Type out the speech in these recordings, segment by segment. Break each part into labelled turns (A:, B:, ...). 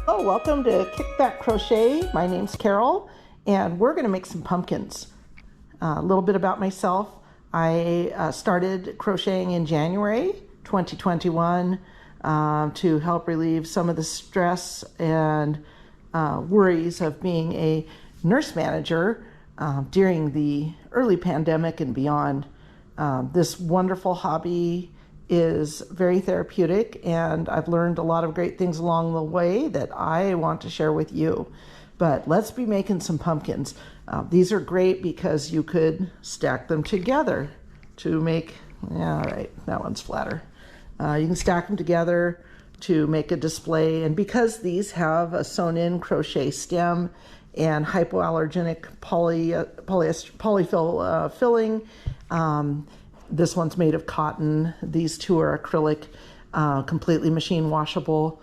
A: Oh, welcome to Kickback Crochet. My name's Carol, and we're going to make some pumpkins. A little bit about myself. I started crocheting in January 2021 to help relieve some of the stress and worries of being a nurse manager during the early pandemic and beyond. This wonderful hobby is very therapeutic, and I've learned a lot of great things along the way that I want to share with you. But let's be making some pumpkins. These are great because you could stack them together to make, yeah, all right, that one's flatter. You can stack them together to make a display, and because these have a sewn-in crochet stem and hypoallergenic polyfill filling, this one's made of cotton. These two are acrylic, completely machine washable.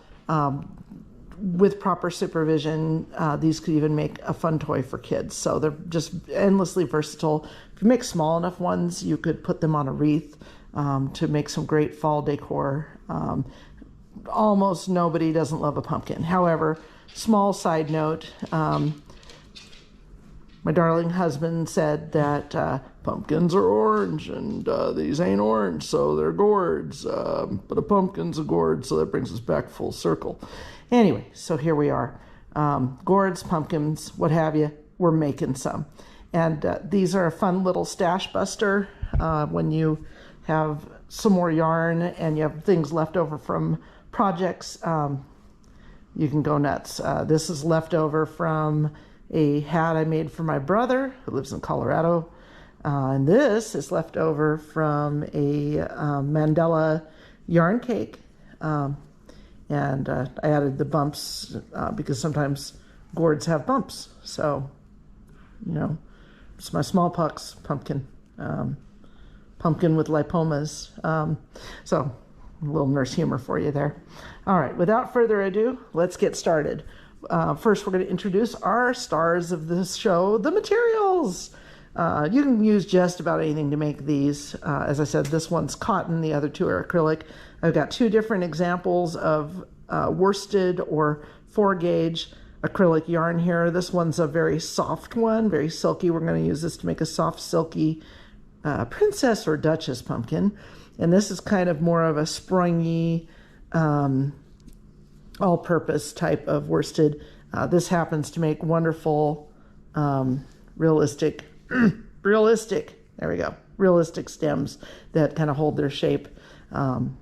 A: With proper supervision, these could even make a fun toy for kids. So they're just endlessly versatile. If you make small enough ones, you could put them on a wreath to make some great fall decor. Almost nobody doesn't love a pumpkin. However, small side note, my darling husband said that pumpkins are orange, and these ain't orange, so they're gourds. But a pumpkin's a gourd, so that brings us back full circle. Anyway, so here we are. Gourds, pumpkins, what have you, we're making some. And these are a fun little stash buster when you have some more yarn and you have things left over from projects. You can go nuts. This is left over from a hat I made for my brother who lives in Colorado. And this is left over from a Mandela yarn cake. And I added the bumps because sometimes gourds have bumps. So, you know, it's my smallpox pumpkin. Pumpkin with lipomas. So, a little nurse humor for you there. All right, without further ado, let's get started. First, we're going to introduce our stars of this show, the materials. You can use just about anything to make these. As I said, this one's cotton, the other two are acrylic. I've got two different examples of worsted or 4-gauge acrylic yarn here. This one's a very soft one, very silky. We're going to use this to make a soft, silky princess or duchess pumpkin. And this is kind of more of a springy, all-purpose type of worsted. This happens to make wonderful, realistic, there we go, realistic stems that kind of hold their shape. And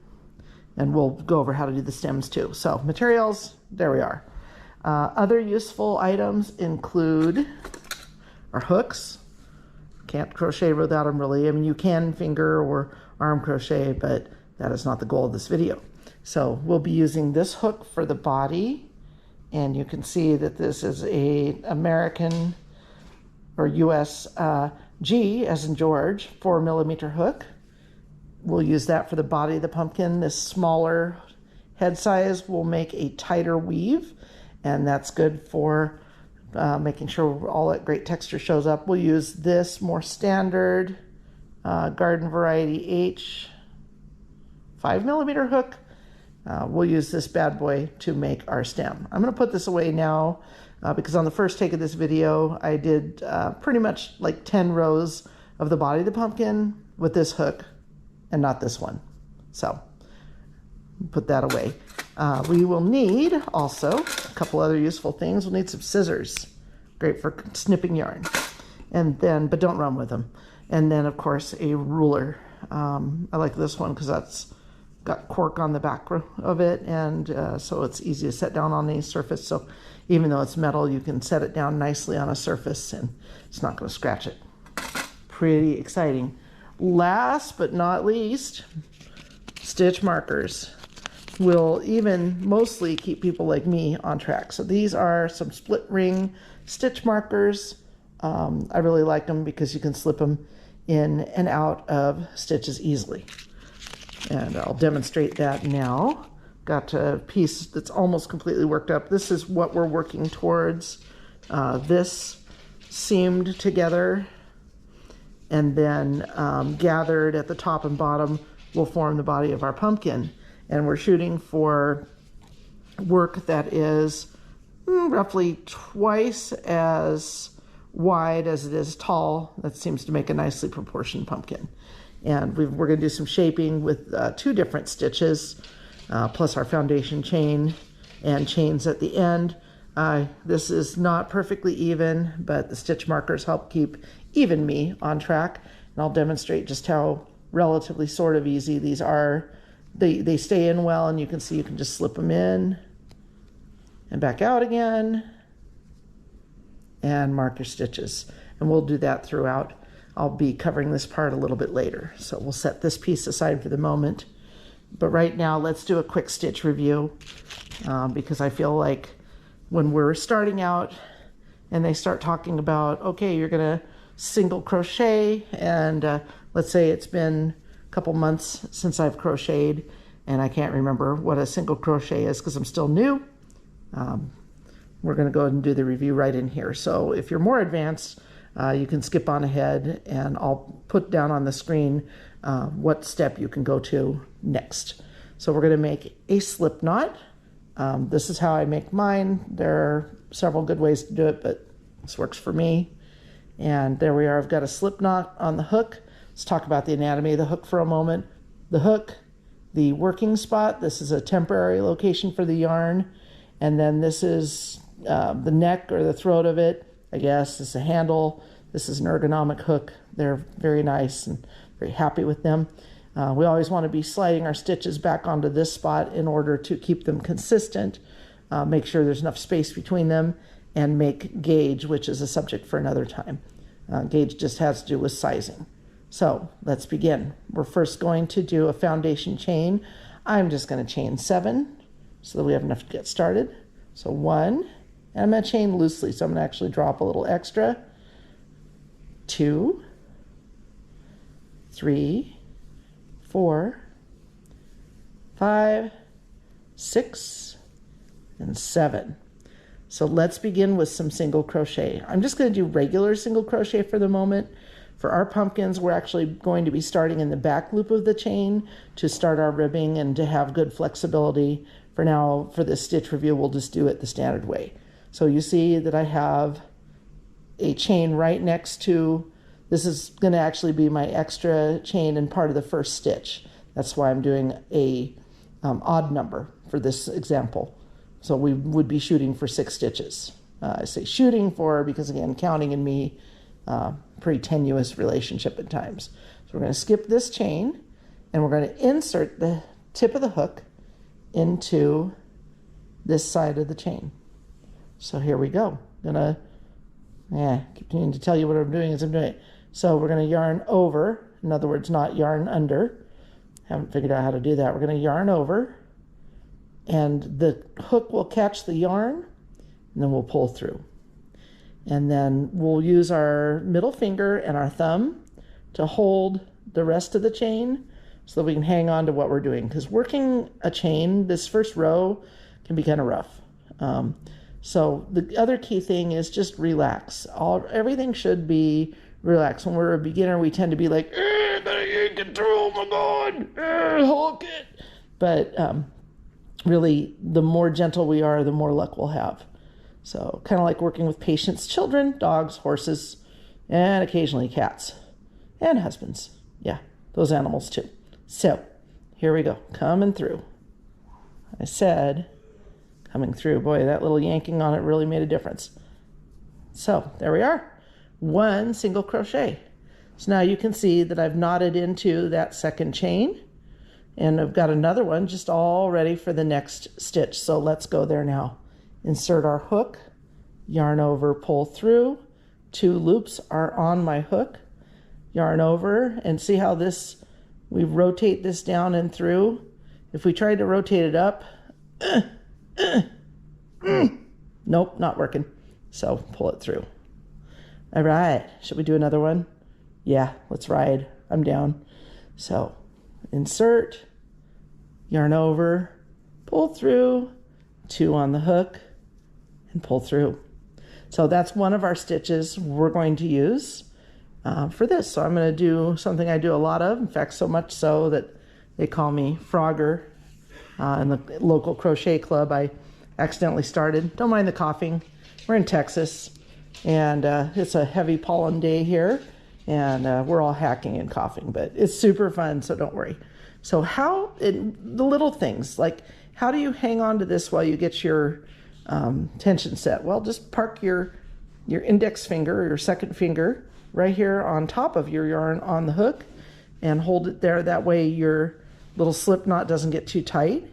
A: we'll go over how to do the stems too. So materials, there we are. Other useful items include our hooks. Can't crochet without them really. I mean, you can finger or arm crochet, but that is not the goal of this video. So we'll be using this hook for the body, and you can see that this is a American or US G as in George 4mm hook. We'll use that for the body of the pumpkin. This smaller head size will make a tighter weave, and that's good for making sure all that great texture shows up. We'll use this more standard garden variety H 5mm hook. We'll use this bad boy to make our stem. I'm going to put this away now because on the first take of this video, I did pretty much like 10 rows of the body of the pumpkin with this hook and not this one. So put that away. We will need also a couple other useful things. We'll need some scissors, great for snipping yarn, and then, but don't run with them. And then of course a ruler. I like this one because that's got cork on the back of it, and so it's easy to set down on any surface. So even though it's metal, you can set it down nicely on a surface and it's not going to scratch it. Pretty exciting. Last but not least, stitch markers will even mostly keep people like me on track. So these are some split ring stitch markers. I really like them because you can slip them in and out of stitches easily. And I'll demonstrate that now. Got a piece that's almost completely worked up. This is what we're working towards. This seamed together and then gathered at the top and bottom will form the body of our pumpkin. And we're shooting for work that is roughly twice as wide as it is tall. That seems to make a nicely proportioned pumpkin. And we're going to do some shaping with 2 different stitches, plus our foundation chain and chains at the end. This is not perfectly even, but the stitch markers help keep even me on track. And I'll demonstrate just how relatively sort of easy these are. They stay in well, and you can see you can just slip them in and back out again and mark your stitches. And we'll do that throughout. I'll be covering this part a little bit later. So we'll set this piece aside for the moment. But right now, let's do a quick stitch review because I feel like when we're starting out and they start talking about, okay, you're gonna single crochet, and let's say it's been a couple months since I've crocheted and I can't remember what a single crochet is because I'm still new. We're going to go ahead and do the review right in here. So if you're more advanced, you can skip on ahead, and I'll put down on the screen what step you can go to next. So we're going to make a slip knot. This is how I make mine. There are several good ways to do it, but this works for me. And there we are. I've got a slip knot on the hook. Let's talk about the anatomy of the hook for a moment. The hook, the working spot, this is a temporary location for the yarn. And then this is the neck or the throat of it, I guess. This is a handle. This is an ergonomic hook. They're very nice and very happy with them. We always want to be sliding our stitches back onto this spot in order to keep them consistent, make sure there's enough space between them, and make gauge, which is a subject for another time. Gauge just has to do with sizing. So let's begin. We're first going to do a foundation chain. I'm just going to chain 7 so that we have enough to get started. So 1, and I'm going to chain loosely, so I'm going to actually drop a little extra. 2, 3, 4, 5, 6, and 7. So let's begin with some single crochet. I'm just going to do regular single crochet for the moment. For our pumpkins, we're actually going to be starting in the back loop of the chain to start our ribbing and to have good flexibility. For now, for this stitch review, we'll just do it the standard way. So you see that I have a chain right next to, this is going to actually be my extra chain in part of the first stitch. That's why I'm doing a odd number for this example. So we would be shooting for 6 stitches. I say shooting for because, again, counting and me, pretty tenuous relationship at times. So we're going to skip this chain, and we're going to insert the tip of the hook into this side of the chain. So here we go. I'm going to continue to tell you what I'm doing as I'm doing it. So we're going to yarn over, in other words, not yarn under. Haven't figured out how to do that. We're going to yarn over, and the hook will catch the yarn, and then we'll pull through. And then we'll use our middle finger and our thumb to hold the rest of the chain so that we can hang on to what we're doing. Because working a chain, this first row can be kind of rough. So the other key thing is just relax. Everything should be relaxed. When we're a beginner, we tend to be like, I gotta get control, oh my God, hold it. But really, the more gentle we are, the more luck we'll have. So kind of like working with patients, children, dogs, horses, and occasionally cats and husbands. Yeah, those animals too. So here we go, coming through. I said coming through. Boy, that little yanking on it really made a difference. So there we are, 1 single crochet. So now you can see that I've knotted into that second chain, and I've got another one just all ready for the next stitch. So let's go there now. Insert our hook, yarn over, pull through. 2 loops are on my hook, yarn over, and see how this, we rotate this down and through. If we tried to rotate it up, nope, not working. So pull it through. All right, should we do another one? Yeah, let's ride. I'm down. So insert, yarn over, pull through, 2 on the hook, and pull through. So that's one of our stitches we're going to use for this. So I'm going to do something I do a lot of, in fact, so much so that they call me Frogger in the local crochet club. I accidentally started. Don't mind the coughing. We're in Texas, and it's a heavy pollen day here, and we're all hacking and coughing, but it's super fun, so don't worry. So the little things, like how do you hang on to this while you get your tension set? Well, just park your index finger or your second finger right here on top of your yarn on the hook and hold it there. That way your little slip knot doesn't get too tight.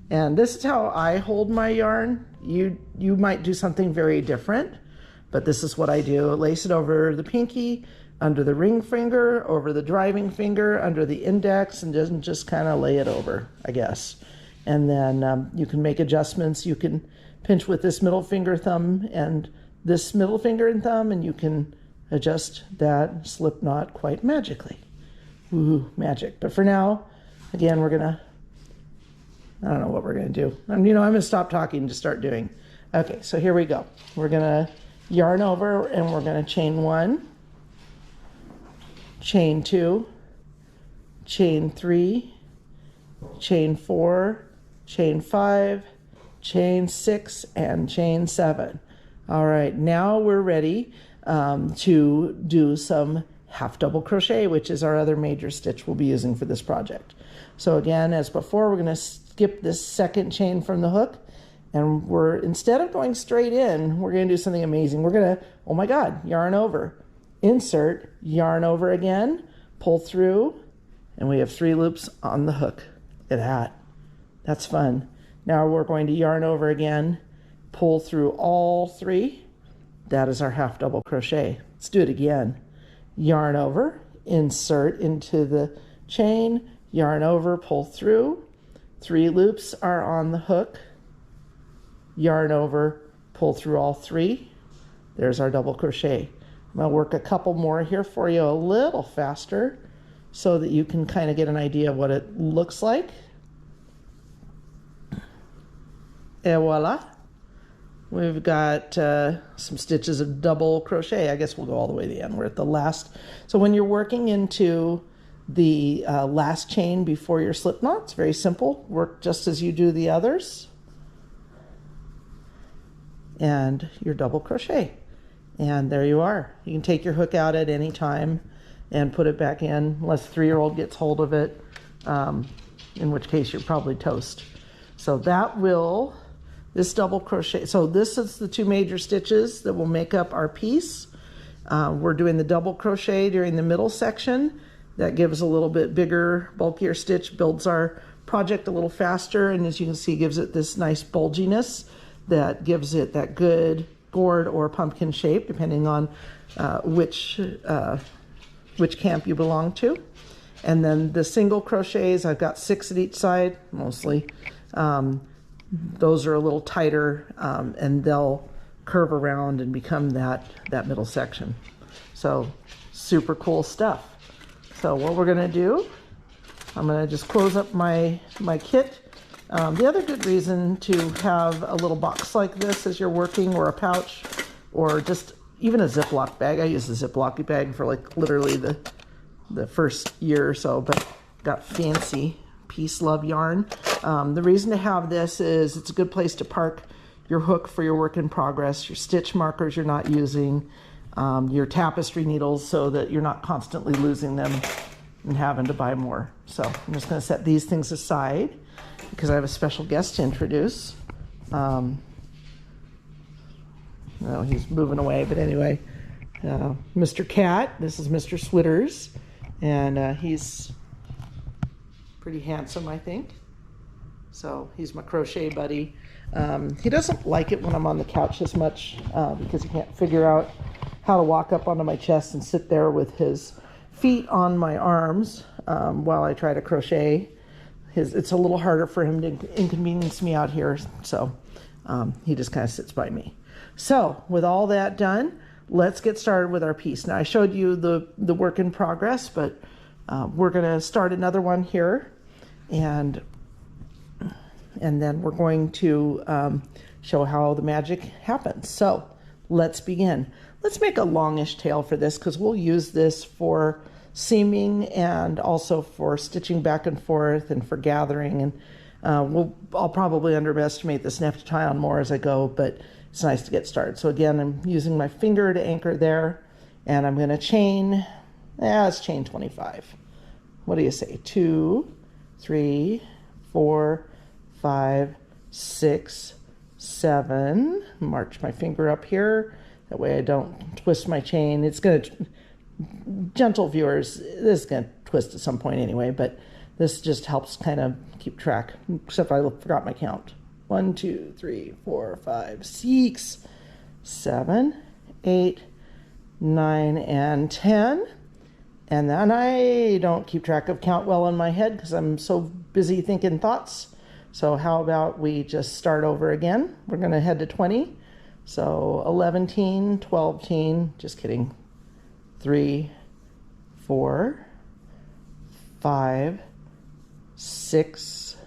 A: And this is how I hold my yarn. You might do something very different, but this is what I do. Lace it over the pinky, under the ring finger, over the driving finger, under the index, and just kind of lay it over, I guess. And then you can make adjustments. You can pinch with this middle finger, thumb, and this middle finger and thumb, and you can adjust that slip knot quite magically. Woohoo, magic. But for now, again, I don't know what we're gonna do. I'm gonna stop talking to start doing. Okay, so here we go. We're gonna yarn over and we're gonna chain 1, chain 2, chain 3, chain 4, chain 5, chain 6, and chain 7. All right, now we're ready to do some half double crochet, which is our other major stitch we'll be using for this project. So again, as before, we're going to skip this second chain from the hook, and instead of going straight in, we're going to do something amazing. We're going to, oh my God, yarn over, insert, yarn over again, pull through, and we have 3 loops on the hook. Look at that. That's fun. Now we're going to yarn over again, pull through all 3. That is our half double crochet. Let's do it again. Yarn over, insert into the chain, yarn over, pull through. 3 loops are on the hook. Yarn over, pull through all 3. There's our double crochet. I'm going to work a couple more here for you a little faster so that you can kind of get an idea of what it looks like. Et voila. We've got some stitches of double crochet. I guess we'll go all the way to the end. We're at the last. So when you're working into the last chain before your slip knot, it's very simple. Work just as you do the others. And your double crochet. And there you are. You can take your hook out at any time and put it back in, unless a 3-year-old gets hold of it, in which case you're probably toast. So this double crochet, so this is the 2 major stitches that will make up our piece. We're doing the double crochet during the middle section. That gives a little bit bigger, bulkier stitch, builds our project a little faster, and as you can see, gives it this nice bulginess that gives it that good gourd or pumpkin shape, depending on which camp you belong to. And then the single crochets, I've got 6 at each side, mostly. Those are a little tighter, and they'll curve around and become that middle section. So super cool stuff. So what we're gonna do, I'm gonna just close up my kit. The other good reason to have a little box like this as you're working, or a pouch, or just even a Ziploc bag. I use the Ziploc bag for like literally the first year or so, but got fancy Peace Love yarn. The reason to have this is it's a good place to park your hook for your work in progress, your stitch markers you're not using, your tapestry needles, so that you're not constantly losing them and having to buy more. So I'm just going to set these things aside because I have a special guest to introduce. No, he's moving away, but anyway, Mr. Cat, this is Mr. Switters, and he's pretty handsome, I think. So he's my crochet buddy. He doesn't like it when I'm on the couch as much because he can't figure out how to walk up onto my chest and sit there with his feet on my arms while I try to crochet. It's a little harder for him to inconvenience me out here, so he just kind of sits by me. So with all that done, let's get started with our piece. Now I showed you the work in progress, but we're going to start another one here, and then we're going to show how the magic happens. So let's begin. Let's make a longish tail for this because we'll use this for seaming and also for stitching back and forth and for gathering. And I'll probably underestimate this and have to tie on more as I go, but it's nice to get started. So again, I'm using my finger to anchor there, and I'm going to chain, let's chain 25. What do you say? 2, 3, 4, 5, 6, 7. March my finger up here. That way I don't twist my chain. It's going to, gentle viewers, this is going to twist at some point anyway, but this just helps kind of keep track, except I forgot my count. 1, 2, 3, 4, 5, 6, 7, 8, 9, and 10. And then I don't keep track of count well in my head because I'm so busy thinking thoughts. So how about we just start over again? We're going to head to 20. So 11, 12, just kidding. 3, 4, 5, 6,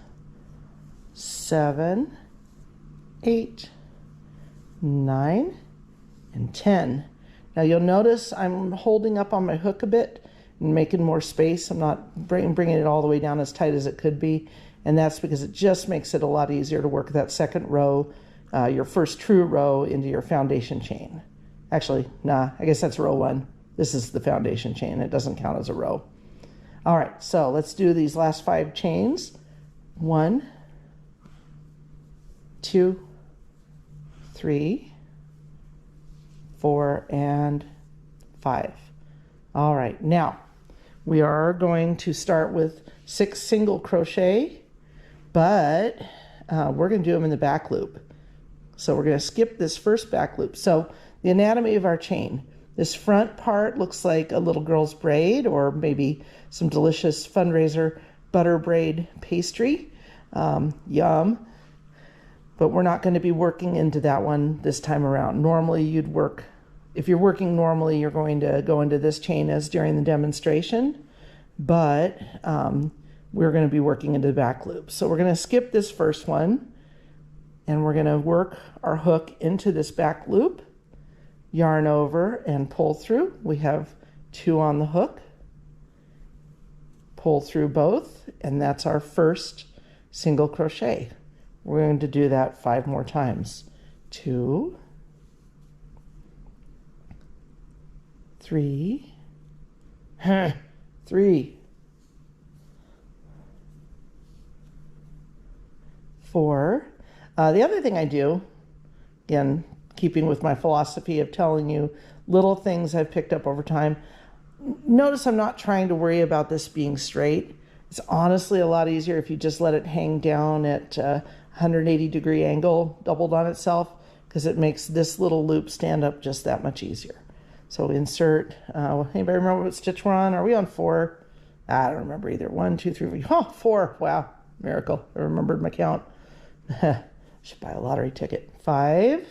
A: 7, 8, 9, and 10. Now you'll notice I'm holding up on my hook a bit and making more space. I'm not bringing it all the way down as tight as it could be, and that's because it just makes it a lot easier to work that second row, your first true row, into your foundation chain. Actually, nah, I guess that's row 1. This is the foundation chain. It doesn't count as a row. All right, so let's do these last 5 chains. 1, 2, 3, 4, and 5. All right, now we are going to start with 6 single crochet, but we're going to do them in the back loop. So we're going to skip this first back loop. So the anatomy of our chain. This front part looks like a little girl's braid, or maybe some delicious fundraiser butter braid pastry. Yum. But we're not going to be working into that one this time around. Normally you'd work, if you're working normally, you're going to go into this chain as during the demonstration, but we're going to be working into the back loop. So we're going to skip this first one, and we're going to work our hook into this back loop, yarn over and pull through. We have 2 on the hook, pull through both, and that's our first single crochet. We're going to do that 5 more times. 2, 3, 3, 4. The other thing I do, again, keeping with my philosophy of telling you little things I've picked up over time, notice I'm not trying to worry about this being straight. It's honestly a lot easier if you just let it hang down at 180-degree angle, doubled on itself, because it makes this little loop stand up just that much easier. So insert, anybody remember what stitch we're on? Are we on 4? I don't remember either. 1, 2, 3, 4. Oh, 4. Wow, miracle. I remembered my count. Should buy a lottery ticket. 5.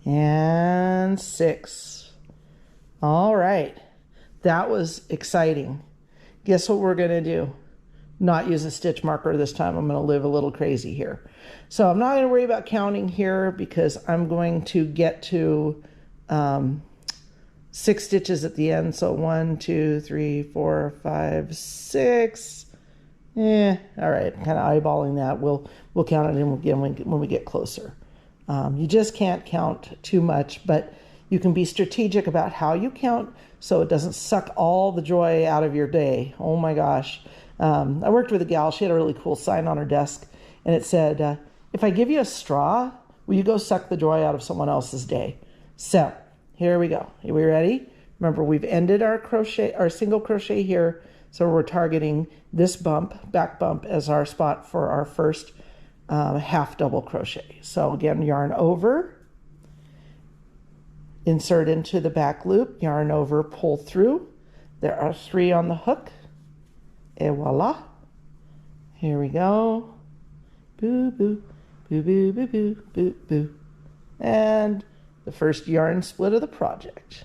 A: And 6. All right. That was exciting. Guess what we're going to do? Not use a stitch marker this time. I'm going to live a little crazy here. So I'm not going to worry about counting here because I'm going to get to 6 stitches at the end. So 1, 2, 3, 4, 5, 6. All right. I'm kind of eyeballing that. We'll count it in again when we get closer. You just can't count too much, but you can be strategic about how you count so it doesn't suck all the joy out of your day. Oh my gosh. I worked with a gal. She had a really cool sign on her desk, and it said, if I give you a straw, will you go suck the joy out of someone else's day? So here we go. Are we ready? Remember, we've ended our single crochet here. So we're targeting this bump, back bump, as our spot for our first half double crochet. So again, yarn over, insert into the back loop, yarn over, pull through. There are 3 on the hook. Et voila. Here we go. Boo, boo, boo, boo, boo, boo, boo, boo. And the first yarn split of the project.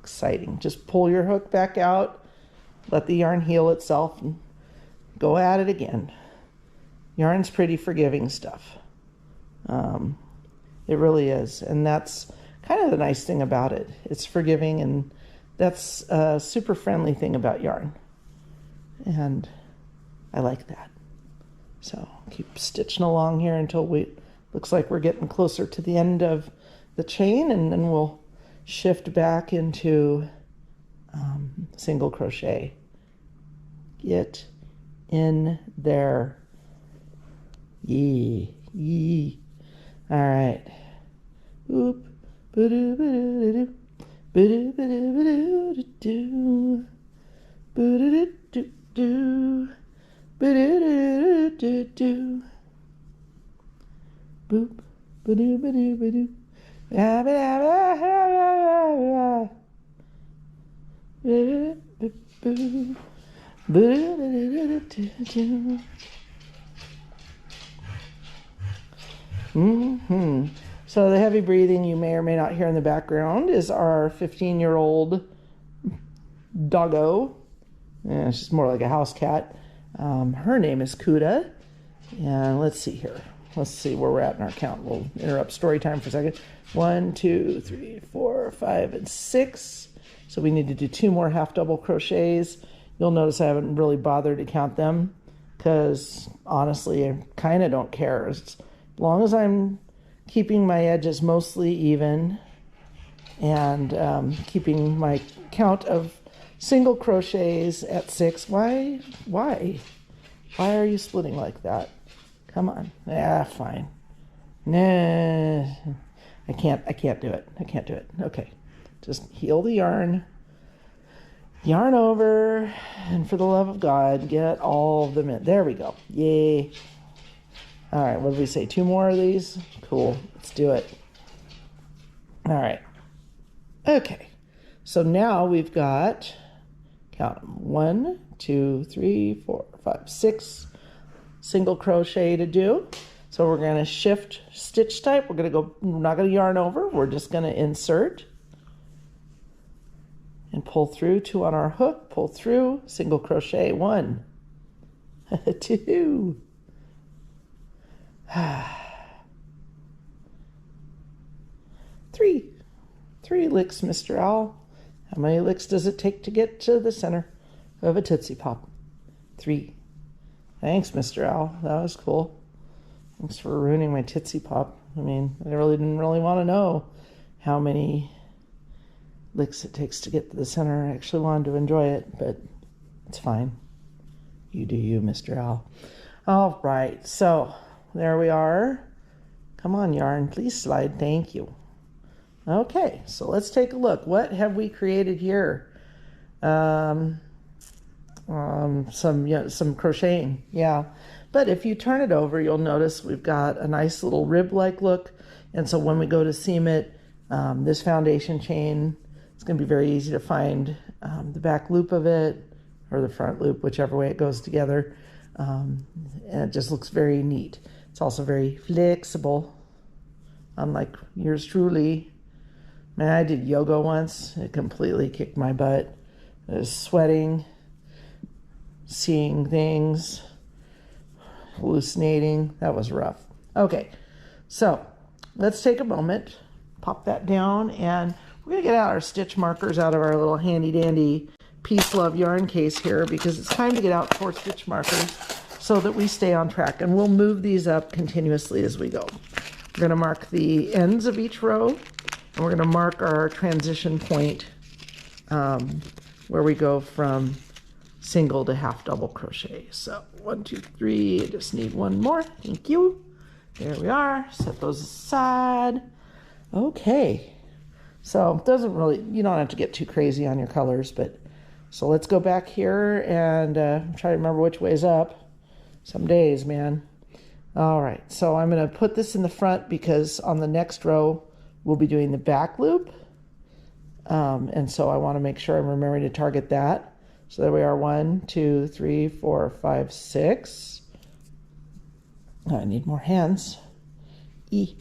A: Exciting. Just pull your hook back out, let the yarn heal itself, and go at it again. Yarn's pretty forgiving stuff. It really is. And that's kind of the nice thing about it. It's forgiving, and that's a super friendly thing about yarn. and I like that. So keep stitching along here until looks like we're getting closer to the end of the chain, and then we'll shift back into single crochet. Get in there. Yee, yee. All right. Oop. Ba-do-ba-do-do-do. Ba-do-ba-do-ba-do-do-do. Ba-do-do-do-do. Ba-do-do-do-do. Boop. Ba-do-ba-do-ba-do. Ba-ba-ba-ba-ba. Ba-do-do-do-do. Ba-do-do-do-do-do. So the heavy breathing you may or may not hear in the background is our 15-year-old doggo. Yeah, she's more like a house cat. Her name is Kuda. And let's see here. Let's see where we're at in our count. We'll interrupt story time for a second. 1, 2, 3, 4, 5, and 6. So we need to do 2 more half double crochets. You'll notice I haven't really bothered to count them because honestly, I kind of don't care. As long as I'm keeping my edges mostly even and keeping my count of single crochets at 6. Why are you splitting like that? Come on. Yeah, fine. Nah, I can't do it. I can't do it. Okay, just heel the yarn over, and for the love of God, get all of them in. There we go. Yay. All right, what did we say? 2 more of these? Cool, let's do it. All right. Okay, so now we've got, count them, 1, 2, 3, 4, 5, 6 single crochet to do. So we're going to shift stitch type. We're not going to yarn over. We're just going to insert and pull through 2 on our hook, pull through, single crochet, 1, 2, 3 licks, Mr. Owl. How many licks does it take to get to the center of a Tootsie Pop? 3. Thanks, Mr. Owl. That was cool. Thanks for ruining my Tootsie Pop. I mean, I didn't really want to know how many licks it takes to get to the center. I actually wanted to enjoy it, but it's fine. You do you, Mr. Owl. All right, so there we are. Come on, yarn, please slide. Thank you. Okay, so let's take a look. What have we created here? Some crocheting, yeah. But if you turn it over, you'll notice we've got a nice little rib-like look. And so when we go to seam it, this foundation chain, it's going to be very easy to find the back loop of it or the front loop, whichever way it goes together. And it just looks very neat. It's also very flexible, unlike yours truly. Man, I did yoga once. It completely kicked my butt. I was sweating, seeing things, hallucinating. That was rough. Okay, so let's take a moment, pop that down, and we're going to get out our stitch markers out of our little handy-dandy Peace Love yarn case here, because it's time to get out 4 stitch markers so that we stay on track. And we'll move these up continuously as we go. We're going to mark the ends of each row, and we're going to mark our transition point where we go from single to half double crochet. So 1, 2, 3, I just need 1 more. Thank you. There we are. Set those aside. Okay. So it doesn't really, you don't have to get too crazy on your colors, but so let's go back here and try to remember which way's up. Some days, man. All right, so I'm going to put this in the front because on the next row we'll be doing the back loop. And so I want to make sure I'm remembering to target that. So there we are, 1, 2, 3, 4, 5, 6. I need more hands. E.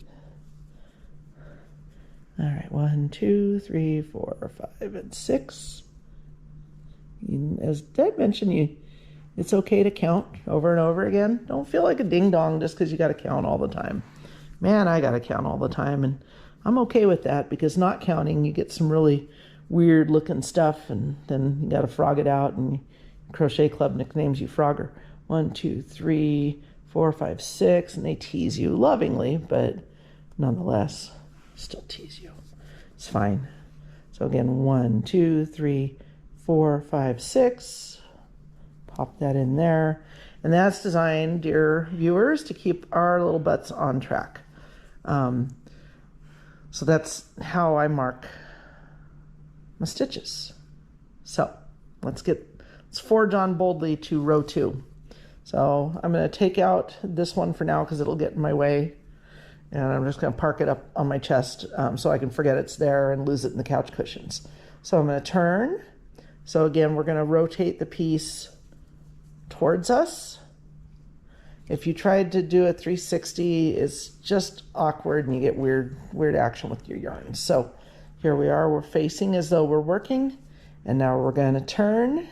A: All right, 1, 2, 3, 4, 5, and 6. As Dad mentioned, it's okay to count over and over again. Don't feel like a ding-dong just because you got to count all the time. Man, I got to count all the time, and I'm okay with that because not counting, you get some really weird-looking stuff, and then you got to frog it out, and you crochet club nicknames you Frogger. 1, 2, 3, 4, 5, 6, and they tease you lovingly, but nonetheless, still tease you. It's fine. So again, 1, 2, 3, 4, 5, 6. Pop that in there. And that's designed, dear viewers, to keep our little butts on track. So that's how I mark my stitches. So let's forge on boldly to row 2. So I'm going to take out this one for now because it'll get in my way. And I'm just going to park it up on my chest so I can forget it's there and lose it in the couch cushions. So I'm going to turn. So again, we're going to rotate the piece towards us. If you tried to do a 360, it's just awkward and you get weird action with your yarn. So here we are, we're facing as though we're working, and now we're going to turn.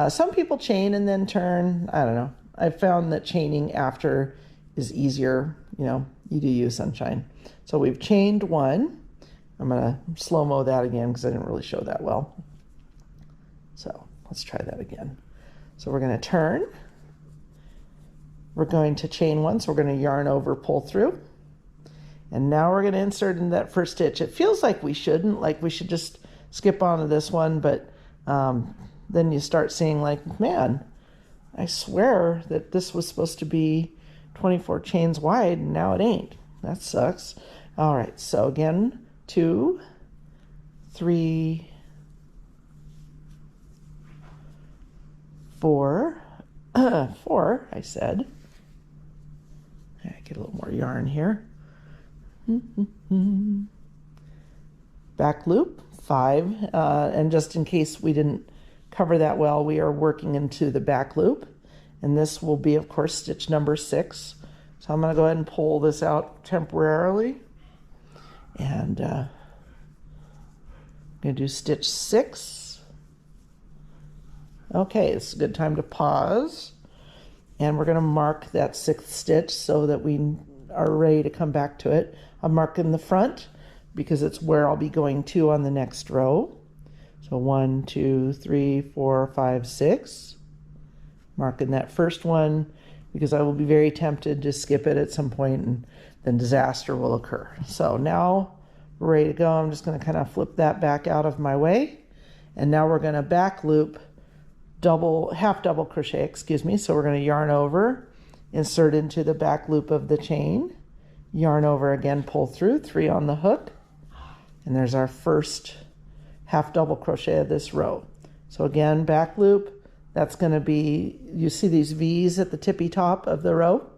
A: Some people chain and then turn. I don't know. I've found that chaining after is easier. You know, you do you, sunshine. So we've chained one. I'm going to slow-mo that again because I didn't really show that well. So let's try that again. So we're going to turn. We're going to chain one, so we're going to yarn over, pull through. And now we're going to insert in that first stitch. It feels like we shouldn't, like we should just skip onto this one, but then you start seeing like, man, I swear that this was supposed to be 24 chains wide, and now it ain't. That sucks. All right, so again, 2, 3, 4, 4, I said. Get a little more yarn here. Back loop, 5, and just in case we didn't cover that well, we are working into the back loop, and this will be, of course, stitch number 6. So I'm going to go ahead and pull this out temporarily, and I'm going to do stitch 6. Okay, it's a good time to pause. And we're going to mark that 6th stitch so that we are ready to come back to it. I'm marking the front because it's where I'll be going to on the next row. So 1, 2, 3, 4, 5, 6. Marking that first one because I will be very tempted to skip it at some point and then disaster will occur. So now we're ready to go. I'm just going to kind of flip that back out of my way. And now we're going to back loop half double crochet, excuse me. So we're going to yarn over, insert into the back loop of the chain, yarn over again, pull through, 3 on the hook, and there's our first half double crochet of this row. So again, back loop, that's going to be, you see these V's at the tippy top of the row.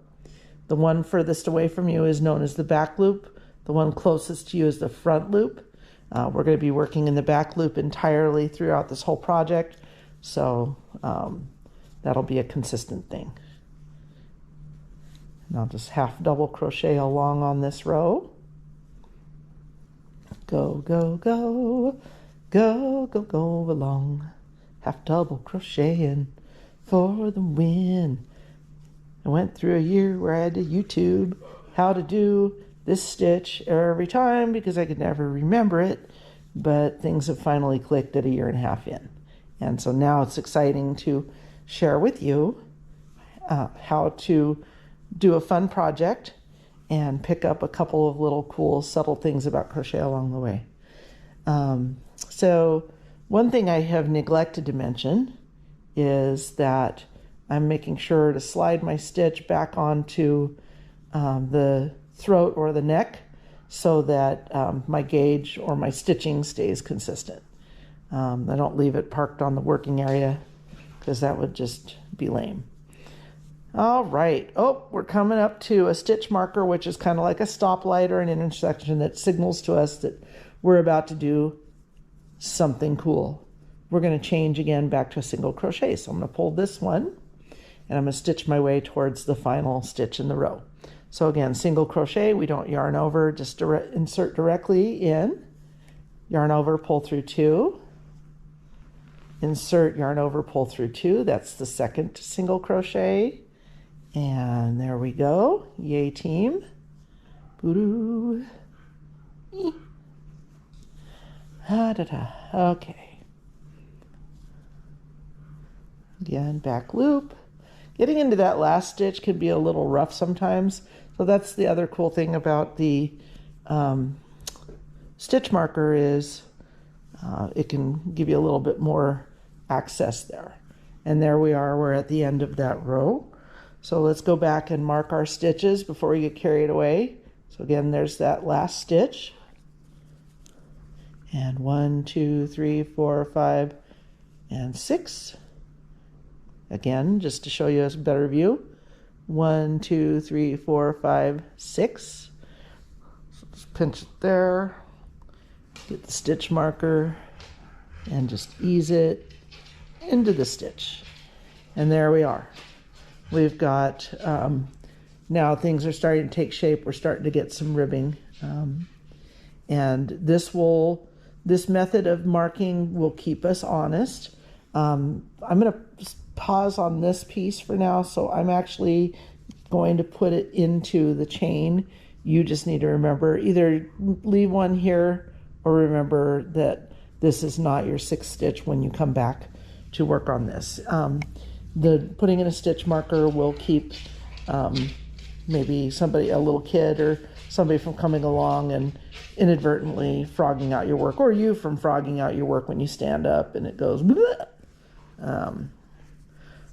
A: The one furthest away from you is known as the back loop. The one closest to you is the front loop. We're going to be working in the back loop entirely throughout this whole project. So that'll be a consistent thing. And I'll just half double crochet along on this row. Go, go, go, go, go, go along. Half double crocheting for the win. I went through a year where I had to YouTube how to do this stitch every time because I could never remember it, but things have finally clicked at a year and a half in. And so now it's exciting to share with you how to do a fun project and pick up a couple of little cool, subtle things about crochet along the way. So one thing I have neglected to mention is that I'm making sure to slide my stitch back onto the throat or the neck so that my gauge or my stitching stays consistent. I don't leave it parked on the working area because that would just be lame. All right. Oh, we're coming up to a stitch marker, which is kind of like a stoplight or an intersection that signals to us that we're about to do something cool. We're going to change again back to a single crochet. So I'm going to pull this one and I'm going to stitch my way towards the final stitch in the row. So again, single crochet, we don't yarn over, just insert directly in, yarn over, pull through 2, insert, yarn over, pull through 2. That's the second single crochet. And there we go. Yay, team. Boo-doo. Ha-da-da. Okay. Again, back loop. Getting into that last stitch can be a little rough sometimes. So that's the other cool thing about the stitch marker is it can give you a little bit more access there. And there we are, we're at the end of that row. So let's go back and mark our stitches before we get carried away. So again, there's that last stitch. And 1, 2, 3, 4, 5, and 6. Again, just to show you a better view. 1, 2, 3, 4, 5, 6. So just pinch it there. Get the stitch marker and just ease it into the stitch. And there we are. We've got, now things are starting to take shape. We're starting to get some ribbing. And this method of marking will keep us honest. I'm going to pause on this piece for now, so I'm actually going to put it into the chain. You just need to remember, either leave one here or remember that this is not your 6th stitch when you come back to work on this. The putting in a stitch marker will keep maybe somebody, a little kid or somebody from coming along and inadvertently frogging out your work, or you from frogging out your work when you stand up and it goes bleh.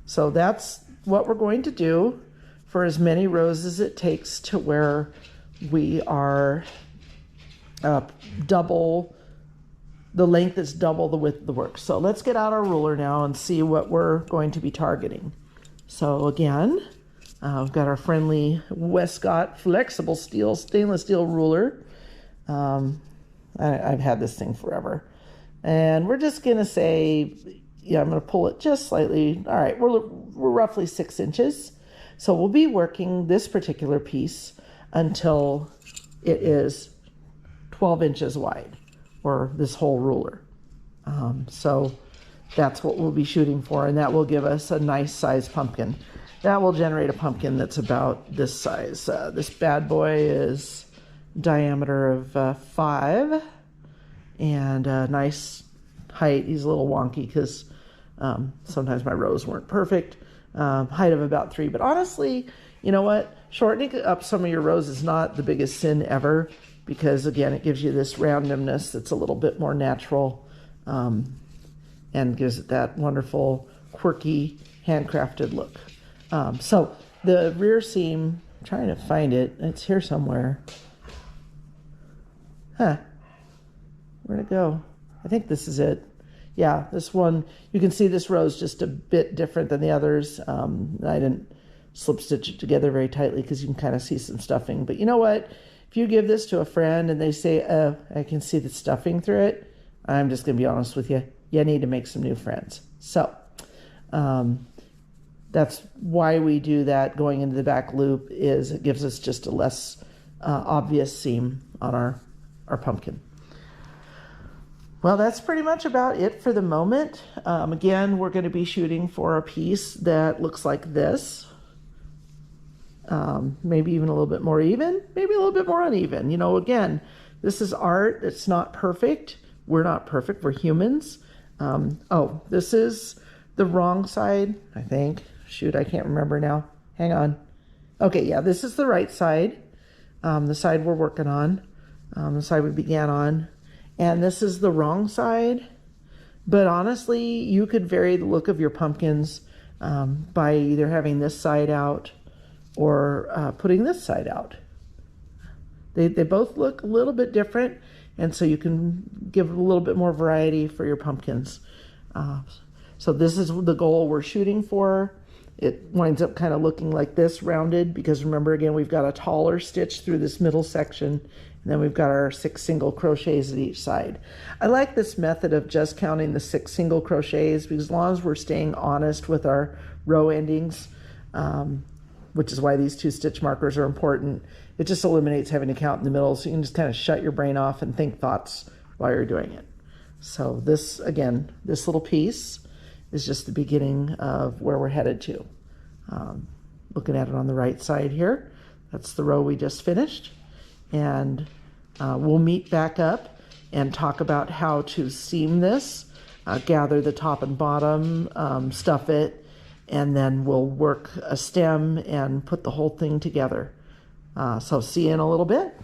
A: So that's what we're going to do for as many rows as it takes to where we are double, the length is double the width of the work. So let's get out our ruler now and see what we're going to be targeting. So again, we've got our friendly Westcott flexible steel, stainless steel ruler. I've had this thing forever. And we're just going to say, yeah, I'm going to pull it just slightly. All right, we're roughly 6 inches. So we'll be working this particular piece until it is 12 inches wide, or this whole ruler. So that's what we'll be shooting for, and that will give us a nice size pumpkin. That will generate a pumpkin that's about this size. This bad boy is diameter of 5 and a nice height. He's a little wonky because sometimes my rows weren't perfect. Height of about 3, but honestly, you know what? Shortening up some of your rows is not the biggest sin ever, because again, it gives you this randomness that's a little bit more natural, and gives it that wonderful, quirky, handcrafted look. So the rear seam, I'm trying to find it. It's here somewhere. Huh? Where'd it go? I think this is it. Yeah, this one, you can see this row is just a bit different than the others. I didn't slip stitch it together very tightly because you can kind of see some stuffing. But you know what? If you give this to a friend and they say, I can see the stuffing through it, I'm just going to be honest with you. You need to make some new friends. So that's why we do that going into the back loop, is it gives us just a less obvious seam on our pumpkin. Well, that's pretty much about it for the moment. Again, we're going to be shooting for a piece that looks like this. Maybe even a little bit more even, maybe a little bit more uneven. You know, again, this is art. It's not perfect. We're not perfect. We're humans. Oh, this is the wrong side, I think. Shoot, I can't remember now. Hang on. Okay, yeah, this is the right side. The side we're working on. The side we began on. And this is the wrong side. But honestly, you could vary the look of your pumpkins by either having this side out or putting this side out. They both look a little bit different, and so you can give a little bit more variety for your pumpkins. So this is the goal we're shooting for. It winds up kind of looking like this, rounded, because remember, again, we've got a taller stitch through this middle section, and then we've got our 6 single crochets at each side. I like this method of just counting the 6 single crochets, because as long as we're staying honest with our row endings, which is why these 2 stitch markers are important, it just eliminates having to count in the middle, so you can just kind of shut your brain off and think thoughts while you're doing it. So this, again, this little piece is just the beginning of where we're headed to. Looking at it on the right side here, that's the row we just finished. And we'll meet back up and talk about how to seam this gather the top and bottom, stuff it, and then we'll work a stem and put the whole thing together. So see you in a little bit.